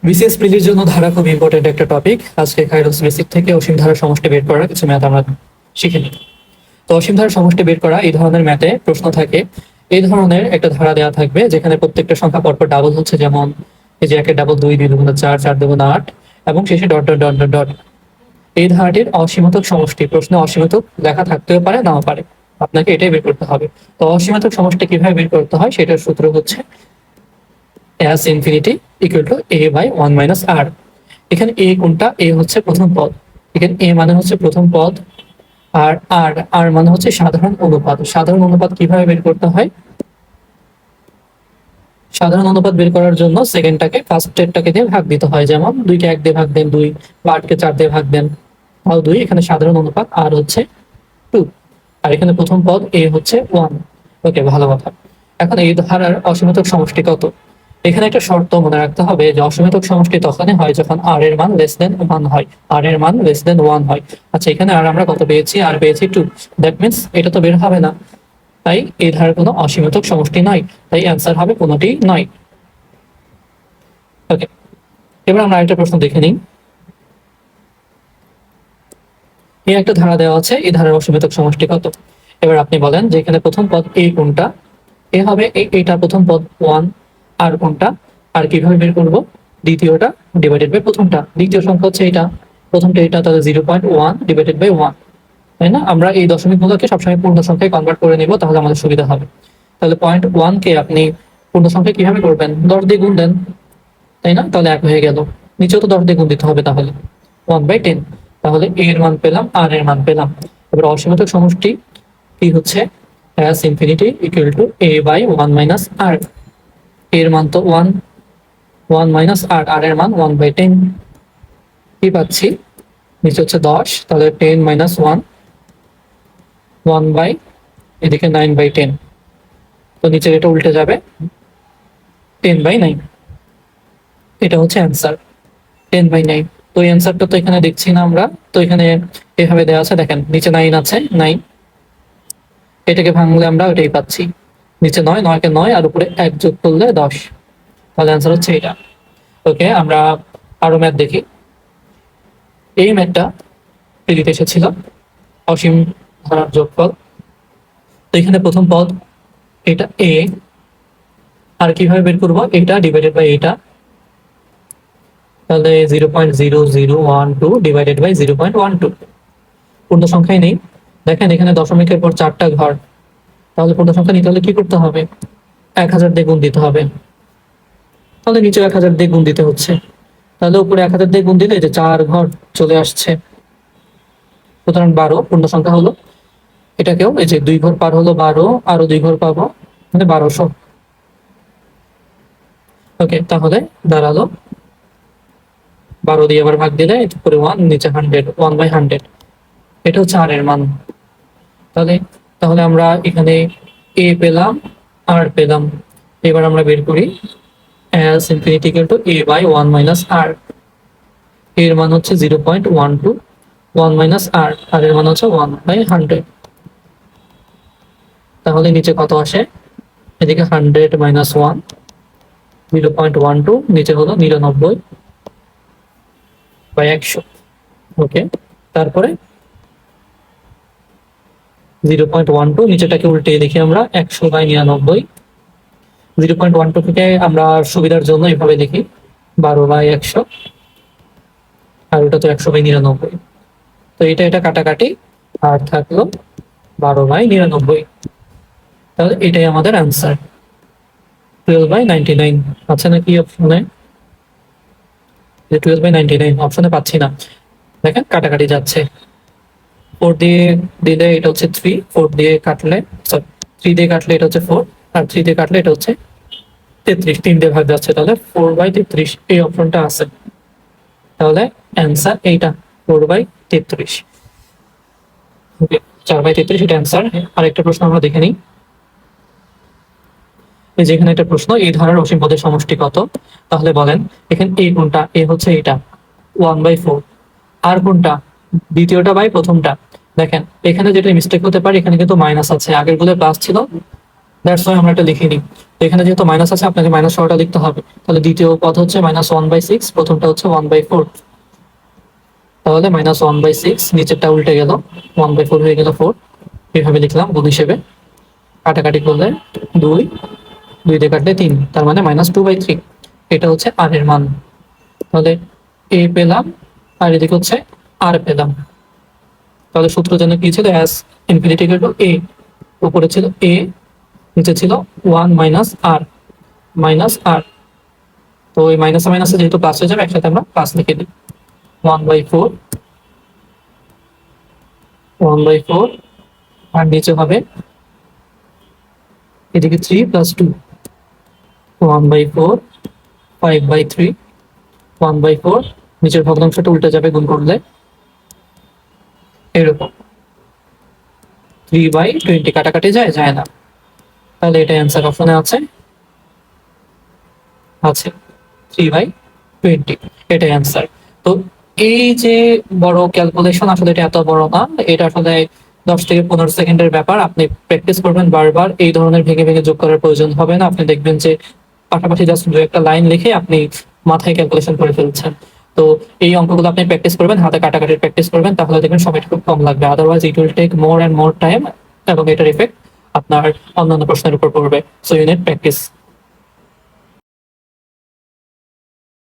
BCS প্রিলির জন্য ধারা খুব ইম্পর্টেন্ট একটা টপিক। আজকে খাইরোস বেসিক থেকে অসীম ধারার সমষ্টি বের করার কিছু ম্যাথ আমরা শিখে নিই। তো অসীম ধারার সমষ্টি বের করা এই ধরনের ম্যাথে প্রশ্ন থাকে। এই ধরনের একটা ধারা দেওয়া থাকবে যেখানে প্রত্যেকটা সংখ্যা পরপর ডাবল হচ্ছে, যেমন এই যে একের ডাবল 2, 2 দুগুণ 4, 4 দুগুণ 8 এবং শেষে dot dot dot dot dot. এই ধারাটির অসীমতক সমষ্টি প্রশ্নে অসীমতক লেখা থাকতেও পারে, নাও পারে, আপনাকে এটাই বের করতে হবে। তো অসীমতক সমষ্টি কিভাবে বের করতে হয় সেটার সূত্র হচ্ছে as infinity equal to a by 1 minus r। এখানে a কোনটা? a হচ্ছে প্রথম পদ, এখানে a মানে হচ্ছে প্রথম পদ, আর r মানে হচ্ছে সাধারণ অনুপাত। সাধারণ অনুপাত কিভাবে বের করতে হয়? সাধারণ অনুপাত বের করার জন্য সেকেন্ডটাকে ফার্স্টেরটাকে দিয়ে ভাগ দিতে হয়, যেমন 2কে 1 দিয়ে ভাগ দেন 2, বা 8কে 4 দিয়ে ভাগ দেন তাও 2। এখানে সাধারণ অনুপাত r হচ্ছে 2, আর এখানে প্রথম পদ a হচ্ছে 1। ওকে, ভালো কথা। এখন এই ধারার অসীমতক সমষ্টি কত? এখানে একটা শর্ত মনে রাখতে হবে যে অসীমতক সমষ্টি তখনই হয় যখন r এর মান লেস দেন 1 হয়, r এর মান লেস দেন 1 হয়। আচ্ছা, এখানে আর আমরা কত পেয়েছি? r পেয়েছি 2। দ্যাট মিন্স এটা তো বের হবে না, তাই এই ধারার কোনো অসীমতক সমষ্টি নয়, তাই অ্যান্সার হবে কোনোটি নয়। ওকে, এবার আমরা আরেকটা প্রশ্ন দেখে নিই। এই একটা ধারা দেওয়া আছে, এই ধারার অসীমতক সমষ্টি কত? এবার আপনি বলেন যে এখানে প্রথম পদ a কোনটা? এ হবে এইটা প্রথম পদ 1, আর কোনটা? আর কিভাবে বের করব? দ্বিতীয়টা ডিভাইডেড বাই প্রথমটা। দ্বিতীয় সংখ্যা হচ্ছে এটা, প্রথমটা এটা, তাহলে 0.1 ডিভাইডেড বাই 1, তাই না? আমরা এই দশমিক গুলোকে সবসময় পূর্ণ সংখ্যায় কনভার্ট করে নিব, তাহলে আমাদের সুবিধা হবে। তাহলে 0.1 কে আপনি পূর্ণ সংখ্যায় কিভাবে করবেন? 10 দিয়ে গুণ দেন, তাই না? তাহলে 1 হয়ে গেল। নিচেও তো 10 দিয়ে গুণ দিতে হবে, তাহলে 1/10। তাহলে a এর মান পেলাম, r এর মান পেলাম। এবার অসীমতক সমষ্টি কি হচ্ছে? as infinity equal to a by 1 minus r। এর মান তো 1, 1 minus r, r এর মান 1/10। কি পাচ্ছি? নিচে হচ্ছে 10, তাহলে 10 minus 1, 1 by এদিকে 9/10। তো নিচে এটা উল্টে যাবে, 10/9। এটা হচ্ছে অ্যান্সার, 10/9। তো এই অ্যান্সারটা তো এখানে দেখছি না আমরা, তো এখানে এভাবে দেওয়া আছে, দেখেন নিচে 9 আছে, 9 এটাকে ভাঙলে আমরা ওইটাই পাচ্ছি। নিচে 9, 9কে 9 আর উপরে 1 যোগ করলে 10, তাহলে অ্যান্সার হচ্ছে এটা। ওকে, আমরা আরো ম্যাথ দেখি। এই ম্যাথটা প্রিলিতে এসেছিল, অসীম ধারার যোগফল। তো এখানে প্রথম পদ এটা a, আর কিভাবে বের করবো? এটা ডিভাইডেড বাই এটা, তাহলে 0.0012 ডিভাইডেড বাই 0.12। পূর্ণ সংখ্যায় নেই, দেখেন এখানে দশমিকের পর 4টা ঘর, তাহলে পূর্ণ সংখ্যা নিতে হলে কি করতে হবে? 1000 দিয়ে গুণ দিতে হবে, তাহলে নিচে 1000 দিয়ে গুণ দিতে হচ্ছে, তাহলে উপরে 1000 দিয়ে গুণ দিলে যে 4 ঘর চলে আসছে, সুতরাং 12 পূর্ণ সংখ্যা হলো। এটাকেও এই যে 2 ঘর পার হলো 12, আরো 2 ঘর পাবো, মানে 1200। ওকে, তাহলে দাঁড়ালো 12 দিয়ে আবার ভাগ দিলে উপরে 1, নিচে 100, 1/100। এটা হচ্ছে r এর মান। তাহলে তাহলে আমরা এখানে a পেলাম, r পেলাম। এবার আমরা বের করি as infinity equal to a by 1 minus r। এর মান হচ্ছে 0.12, 1 minus r, আর এর মান হচ্ছে 1/100। তাহলে নিচে কত আসে? এদিকে 100 minus 1, 0.12, নিচে হলো 99/100। ওকে, তারপরে 0.12, নিচেটাকে উল্টে দেখি আমরা 100/99। 0.12 থেকে আমরা সুবিধার জন্য এভাবে লিখি 12/100, আর ওটা তো 100/99। তো এটা কাটাকাটি, আর থাকলো 12/99। তাহলে এটাই আমাদের অ্যান্সার, 12/99। আছে নাকি অপশনে? 12/99 অপশনে পাচ্ছি না, দেখেন কাটাকাটি যাচ্ছে। 4 দিয়ে দিলে এটা হচ্ছে 3, 4 দিয়ে কাটলে, সরি 3 দিয়ে কাটলে এটা হচ্ছে 4, আর 3 দিয়ে কাটলে এটা হচ্ছে 33, 3 দিয়ে ভাগ যাচ্ছে, তাহলে 4/33 এই অপশনটা আছে। তাহলে অ্যান্সার এইটা, 4/33। ওকে, 4/33 এটা অ্যান্সার। আরেকটা প্রশ্ন আমরা দেখে নিই। এই যেখানে একটা প্রশ্ন, এই ধারার অসীম পদের সমষ্টি কত? তাহলে বলেন এখানে a কোনটা? a হচ্ছে এটা 1/4। আর কোনটা? দ্বিতীয়টা বাই প্রথমটা। দেখেন এখানে যেটা মিস্টেক হতে পারে, এখানে কিন্তু মাইনাস আছে, আগের গুলো প্লাস ছিল, দ্যাটস ওয়াই আমরা এটা লিখিনি। তো এখানে যেহেতু মাইনাস আছে আপনাকে মাইনাস সহটা লিখতে হবে। তাহলে দ্বিতীয় পদ হচ্ছে -1/6, প্রথমটা হচ্ছে 1/4। তাহলে -1/6, নিচেরটা উল্টে গেল, 1/4 হয়ে গেল 4। এইভাবে লিখলাম গুণ হিসেবে। কাটাকাটি করলে 2, 2 দিয়ে কাটলে 3, তার মানে -2/3। এটা হচ্ছে আর এর মান। তাহলে এ পেলাম, আর এদিকে হচ্ছে আর পেলাম। তাহলে সূত্র যেন কি ছিল, অ্যাস ইনফিনিটি ইকুয়াল টু এ, উপরে ছিল এ, নিচে ছিল 1 মাইনাস আর। তো এই মাইনাসে মাইনাসে যেহেতু প্লাস হয়ে যাবে, একসাথে আমরা প্লাস লিখে দিই। 1/4, 1/4, আর নিচে হবে এদিকে 3 + 2, 1/4, 5/3, 1/4, নিচের ভগ্নাংশটা উল্টে যাবে গুণ করলে, এরকম 3/20। কাটাকাটি যায় না। তাহলে এটা অ্যান্সার অপশনে আছে, 3/20, এটাই অ্যান্সার। তো এই যে বড় ক্যালকুলেশন, আসলে এটা এত বড় না, এটা আসলে 10 থেকে 15 সেকেন্ডের ব্যাপার। আপনি প্র্যাকটিস করবেন বারবার, এই ধরনের ভেঙে ভেঙে যোগ করার প্রয়োজন হবে না। আপনি দেখবেন যে পাশাপাশি জাস্ট দু একটা লাইন লিখে আপনি মাথায় ক্যালকুলেশন করে ফেলছেন। তো এই অঙ্কগুলো আপনি প্র্যাকটিস করবেন, হাতে কাটাকাটির প্র্যাকটিস করবেন, তাহলে দেখবেন সময়টা খুব কম লাগবে। Otherwise it will take more and more time, এবং এটার ইফেক্ট আপনার অন্যান্য প্রশ্নের উপর পড়বে। So you need practice.